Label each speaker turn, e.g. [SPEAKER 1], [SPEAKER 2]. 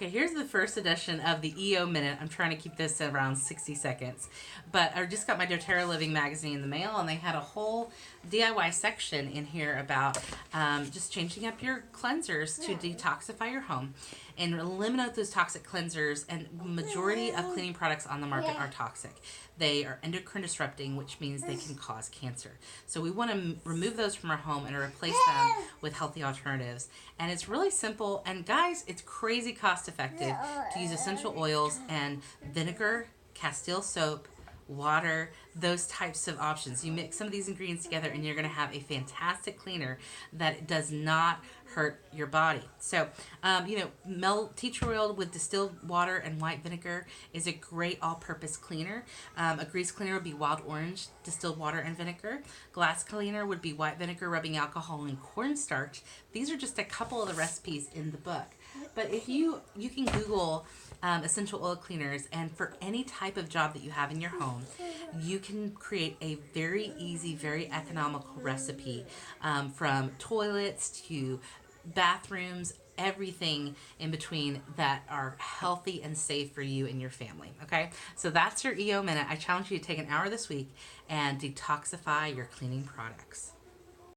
[SPEAKER 1] Okay, here's the first edition of the EO Minute. I'm trying to keep this around 60 seconds. But I just got my doTERRA Living magazine in the mail, and they had a whole DIY section in here about just changing up your cleansers to detoxify your home and eliminate those toxic cleansers. And majority of cleaning products on the market are toxic. They are endocrine disrupting, which means they can cause cancer. So we want to remove those from our home and replace them with healthy alternatives. And it's really simple. And guys, it's crazy cost effective to use essential oils and vinegar, Castile soap, water, those types of options. You mix some of these ingredients together and you're going to have a fantastic cleaner that does not hurt your body. So, melt tea tree oil with distilled water and white vinegar is a great all-purpose cleaner. A grease cleaner would be wild orange, distilled water, and vinegar. Glass cleaner would be white vinegar, rubbing alcohol, and cornstarch. These are just a couple of the recipes in the book. But if you can Google essential oil cleaners, and for any type of job that you have in your home, you can create a very easy, very economical recipe from toilets to bathrooms, everything in between that are healthy and safe for you and your family. Okay, so that's your EO Minute. I challenge you to take an hour this week and detoxify your cleaning products.